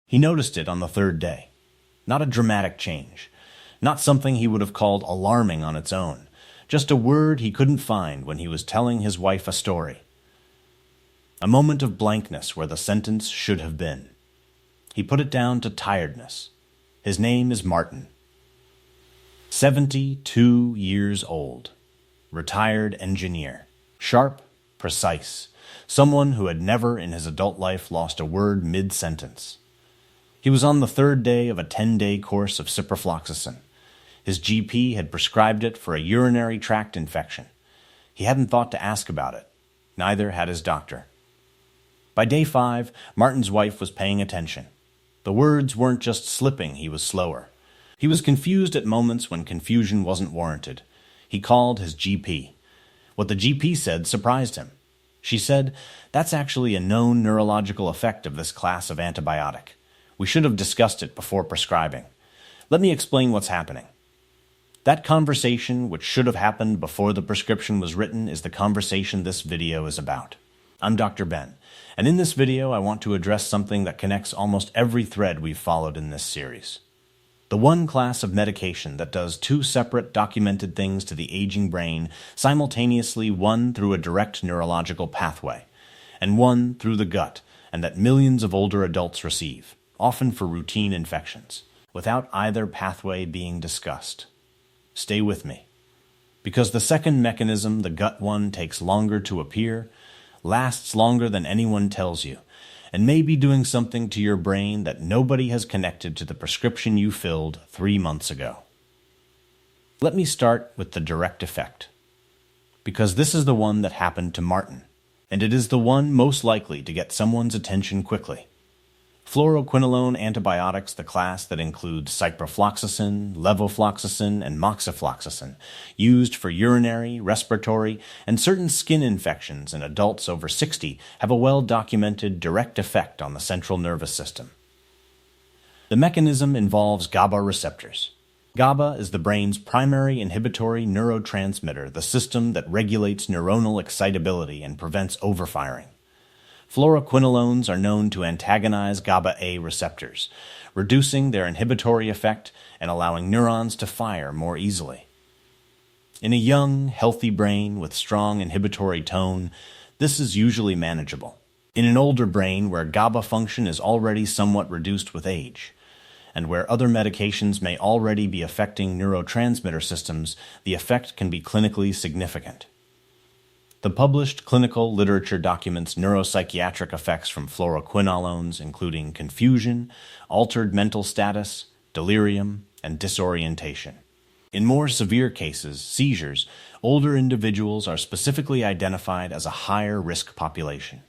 He noticed it on the third day. Not a dramatic change. Not something he would have called alarming on its own. Just a word he couldn't find when he was telling his wife a story. A moment of blankness where the sentence should have been. He put it down to tiredness. His name is Martin. 72 years old. Retired engineer. Sharp, precise. Someone who had never in his adult life lost a word mid-sentence. He was on the third day of a 10-day course of ciprofloxacin. His GP had prescribed it for a urinary tract infection. He hadn't thought to ask about it. Neither had his doctor. By day 5, Martin's wife was paying attention. The words weren't just slipping, he was slower. He was confused at moments when confusion wasn't warranted. He called his GP. What the GP said surprised him. She said, "That's actually a known neurological effect of this class of antibiotic. We should have discussed it before prescribing. Let me explain what's happening." That conversation, which should have happened before the prescription was written, is the conversation this video is about. I'm Dr. Ben, and in this video I want to address something that connects almost every thread we've followed in this series. The one class of medication that does two separate documented things to the aging brain, simultaneously, one through a direct neurological pathway, and one through the gut, and that millions of older adults receive, often for routine infections, without either pathway being discussed. Stay with me. Because the second mechanism, the gut one, takes longer to appear, lasts longer than anyone tells you, and may be doing something to your brain that nobody has connected to the prescription you filled 3 months ago. Let me start with the direct effect, because this is the one that happened to Martin, and it is the one most likely to get someone's attention quickly. Fluoroquinolone antibiotics, the class that includes ciprofloxacin, levofloxacin, and moxifloxacin, used for urinary, respiratory, and certain skin infections in adults over 60, have a well-documented direct effect on the central nervous system. The mechanism involves GABA receptors. GABA is the brain's primary inhibitory neurotransmitter, the system that regulates neuronal excitability and prevents overfiring. Fluoroquinolones are known to antagonize GABA-A receptors, reducing their inhibitory effect and allowing neurons to fire more easily. In a young, healthy brain with strong inhibitory tone, this is usually manageable. In an older brain where GABA function is already somewhat reduced with age, and where other medications may already be affecting neurotransmitter systems, the effect can be clinically significant. The published clinical literature documents neuropsychiatric effects from fluoroquinolones, including confusion, altered mental status, delirium, and disorientation. In more severe cases, seizures, older individuals are specifically identified as a higher risk population.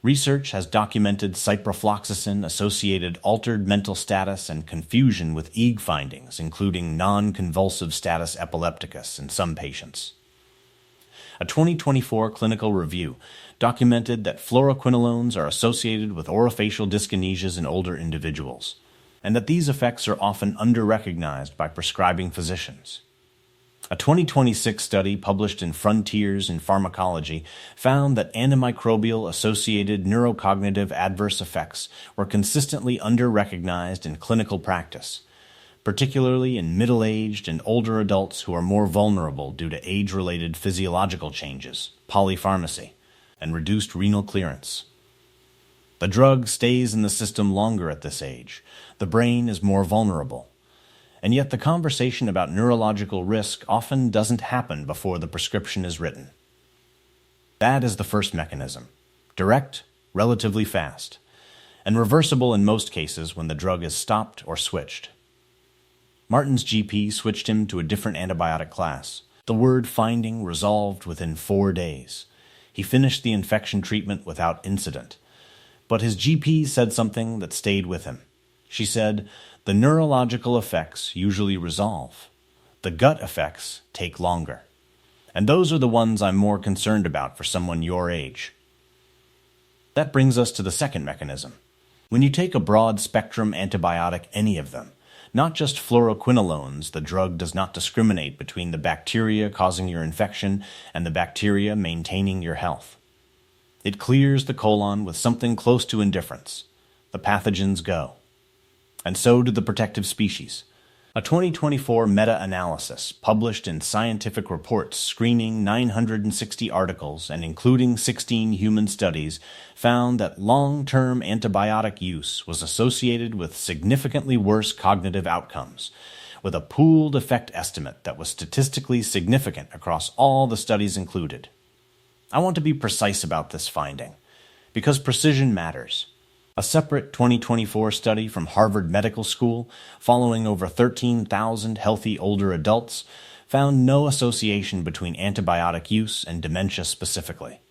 Research has documented ciprofloxacin-associated altered mental status and confusion with EEG findings, including non-convulsive status epilepticus in some patients. A 2024 clinical review documented that fluoroquinolones are associated with orofacial dyskinesias in older individuals, and that these effects are often under-recognized by prescribing physicians. A 2026 study published in Frontiers in Pharmacology found that antimicrobial-associated neurocognitive adverse effects were consistently under-recognized in clinical practice, particularly in middle-aged and older adults who are more vulnerable due to age-related physiological changes, polypharmacy, and reduced renal clearance. The drug stays in the system longer at this age. The brain is more vulnerable. And yet the conversation about neurological risk often doesn't happen before the prescription is written. That is the first mechanism. Direct, relatively fast, and reversible in most cases when the drug is stopped or switched. Martin's GP switched him to a different antibiotic class. The word finding resolved within 4 days. He finished the infection treatment without incident. But his GP said something that stayed with him. She said, "The neurological effects usually resolve. The gut effects take longer. And those are the ones I'm more concerned about for someone your age." That brings us to the second mechanism. When you take a broad-spectrum antibiotic, any of them, not just fluoroquinolones, the drug does not discriminate between the bacteria causing your infection and the bacteria maintaining your health. It clears the colon with something close to indifference. the pathogens go. And so do the protective species. A 2024 meta-analysis published in Scientific Reports screening 960 articles and including 16 human studies found that long-term antibiotic use was associated with significantly worse cognitive outcomes, with a pooled effect estimate that was statistically significant across all the studies included. I want to be precise about this finding, because precision matters. A separate 2024 study from Harvard Medical School, following over 13,000 healthy older adults, found no association between antibiotic use and dementia specifically.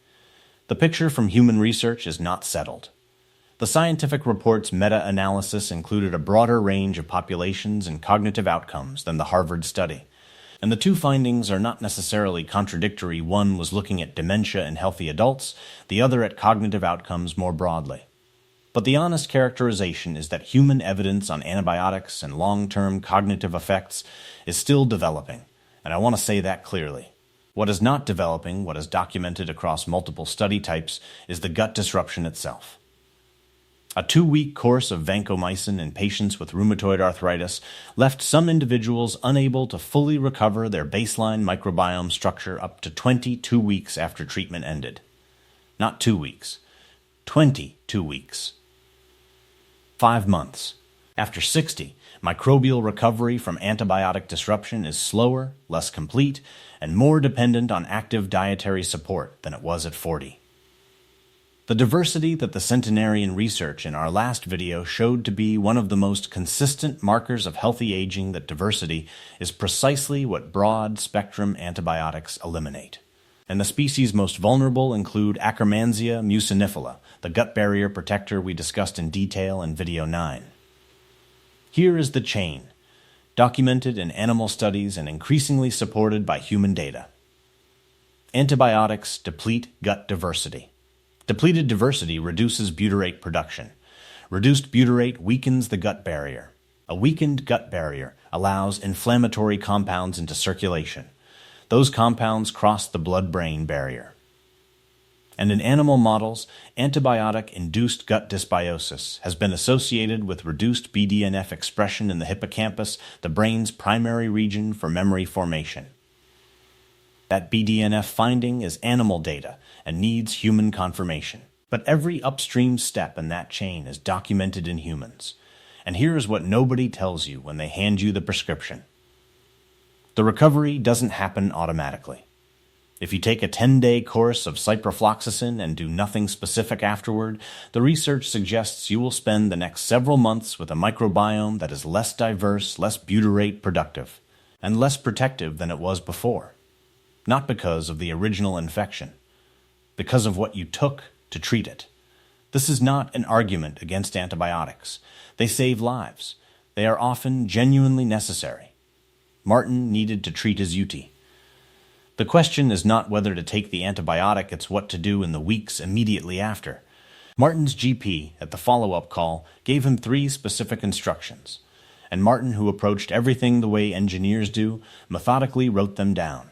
The picture from human research is not settled. The Scientific Reports meta-analysis included a broader range of populations and cognitive outcomes than the Harvard study, and the two findings are not necessarily contradictory. One was looking at dementia in healthy adults, the other at cognitive outcomes more broadly. But the honest characterization is that human evidence on antibiotics and long-term cognitive effects is still developing, and I want to say that clearly. What is not developing, what is documented across multiple study types, is the gut disruption itself. A 2-week course of vancomycin in patients with rheumatoid arthritis left some individuals unable to fully recover their baseline microbiome structure up to 22 weeks after treatment ended. Not 2 weeks, 22 weeks. 5 months. After 60, microbial recovery from antibiotic disruption is slower, less complete, and more dependent on active dietary support than it was at 40. The diversity that the centenarian research in our last video showed to be one of the most consistent markers of healthy aging, that diversity is precisely what broad-spectrum antibiotics eliminate. And the species most vulnerable include Akkermansia mucinifila, the gut barrier protector we discussed in detail in video 9. Here is the chain, documented in animal studies and increasingly supported by human data. Antibiotics deplete gut diversity. Depleted diversity reduces butyrate production. Reduced butyrate weakens the gut barrier. A weakened gut barrier allows inflammatory compounds into circulation. Those compounds cross the blood-brain barrier. And in animal models, antibiotic-induced gut dysbiosis has been associated with reduced BDNF expression in the hippocampus, the brain's primary region for memory formation. That BDNF finding is animal data and needs human confirmation. But every upstream step in that chain is documented in humans. And here is what nobody tells you when they hand you the prescription. The recovery doesn't happen automatically. If you take a 10-day course of ciprofloxacin and do nothing specific afterward, the research suggests you will spend the next several months with a microbiome that is less diverse, less butyrate productive, and less protective than it was before. Not because of the original infection, because of what you took to treat it. This is not an argument against antibiotics. They save lives. They are often genuinely necessary. Martin needed to treat his UTI. The question is not whether to take the antibiotic, it's what to do in the weeks immediately after. Martin's GP, at the follow-up call, gave him 3 specific instructions, and Martin, who approached everything the way engineers do, methodically wrote them down.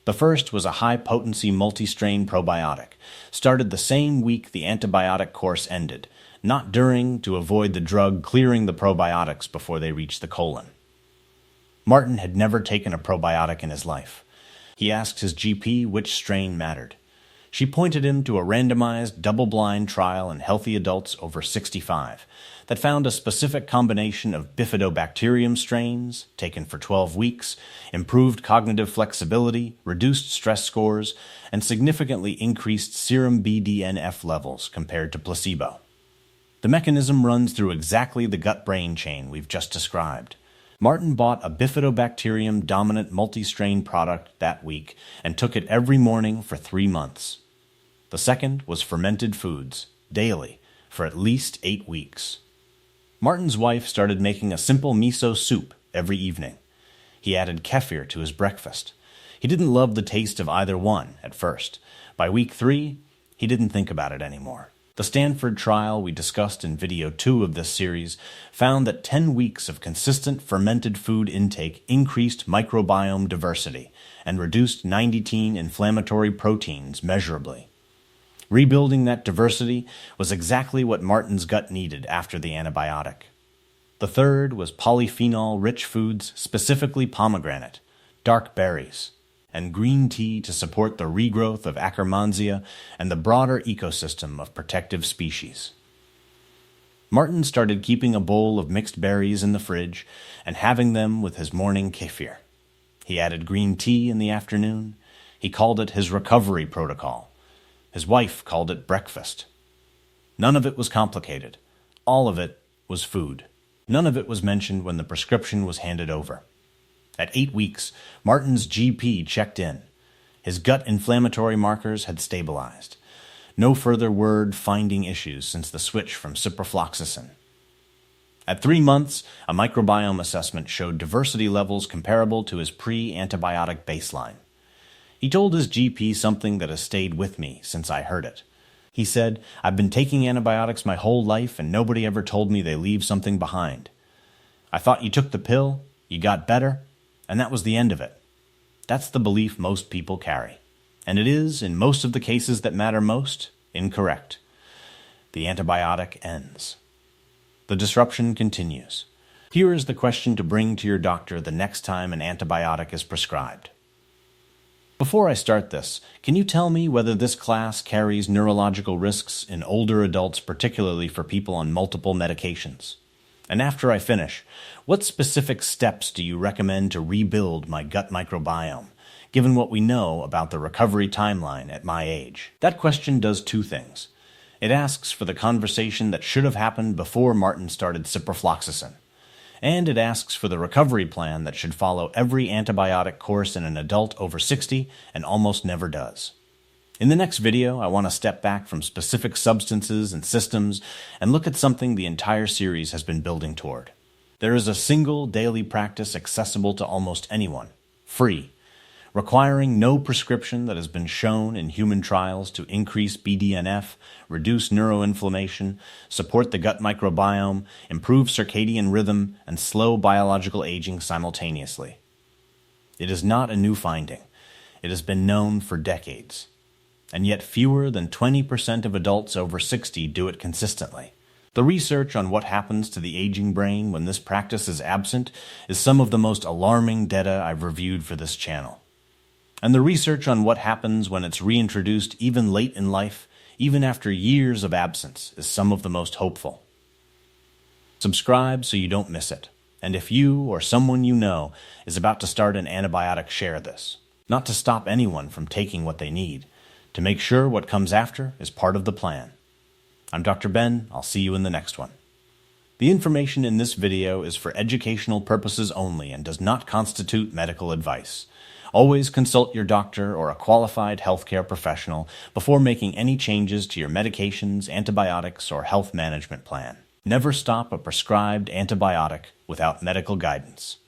The first was a high-potency multi-strain probiotic, started the same week the antibiotic course ended, not during, to avoid the drug clearing the probiotics before they reach the colon. Martin had never taken a probiotic in his life. He asked his GP which strain mattered. She pointed him to a randomized, double-blind trial in healthy adults over 65 that found a specific combination of bifidobacterium strains, taken for 12 weeks, improved cognitive flexibility, reduced stress scores, and significantly increased serum BDNF levels compared to placebo. The mechanism runs through exactly the gut-brain chain we've just described. Martin bought a bifidobacterium-dominant multi-strain product that week and took it every morning for 3 months. The second was fermented foods, daily, for at least 8 weeks. Martin's wife started making a simple miso soup every evening. He added kefir to his breakfast. He didn't love the taste of either one at first. By week 3, he didn't think about it anymore. The Stanford trial we discussed in video 2 of this series found that 10 weeks of consistent fermented food intake increased microbiome diversity and reduced 90-tein inflammatory proteins measurably. Rebuilding that diversity was exactly what Martin's gut needed after the antibiotic. The third was polyphenol-rich foods, specifically pomegranate, dark berries, and green tea to support the regrowth of Akkermansia and the broader ecosystem of protective species. Martin started keeping a bowl of mixed berries in the fridge and having them with his morning kefir. He added green tea in the afternoon. He called it his recovery protocol. His wife called it breakfast. None of it was complicated. All of it was food. None of it was mentioned when the prescription was handed over. At 8 weeks, Martin's GP checked in. His gut inflammatory markers had stabilized. No further word finding issues since the switch from ciprofloxacin. At 3 months, a microbiome assessment showed diversity levels comparable to his pre-antibiotic baseline. He told his GP something that has stayed with me since I heard it. He said, "I've been taking antibiotics my whole life and nobody ever told me they leave something behind. I thought you took the pill, you got better, and that was the end of it." That's the belief most people carry. And it is, in most of the cases that matter most, incorrect. The antibiotic ends. The disruption continues. Here is the question to bring to your doctor the next time an antibiotic is prescribed. Before I start this, can you tell me whether this class carries neurological risks in older adults, particularly for people on multiple medications? And after I finish, what specific steps do you recommend to rebuild my gut microbiome, given what we know about the recovery timeline at my age? That question does two things. It asks for the conversation that should have happened before Martin started ciprofloxacin. And it asks for the recovery plan that should follow every antibiotic course in an adult over 60 and almost never does. In the next video, I want to step back from specific substances and systems and look at something the entire series has been building toward. There is a single daily practice accessible to almost anyone, free, requiring no prescription that has been shown in human trials to increase BDNF, reduce neuroinflammation, support the gut microbiome, improve circadian rhythm, and slow biological aging simultaneously. It is not a new finding. It has been known for decades. And yet fewer than 20% of adults over 60 do it consistently. The research on what happens to the aging brain when this practice is absent is some of the most alarming data I've reviewed for this channel. And the research on what happens when it's reintroduced even late in life, even after years of absence, is some of the most hopeful. Subscribe so you don't miss it. And if you or someone you know is about to start an antibiotic, share this. Not to stop anyone from taking what they need, to make sure what comes after is part of the plan. I'm Dr. Ben. I'll see you in the next one. The information in this video is for educational purposes only and does not constitute medical advice. Always consult your doctor or a qualified healthcare professional before making any changes to your medications, antibiotics, or health management plan. Never stop a prescribed antibiotic without medical guidance.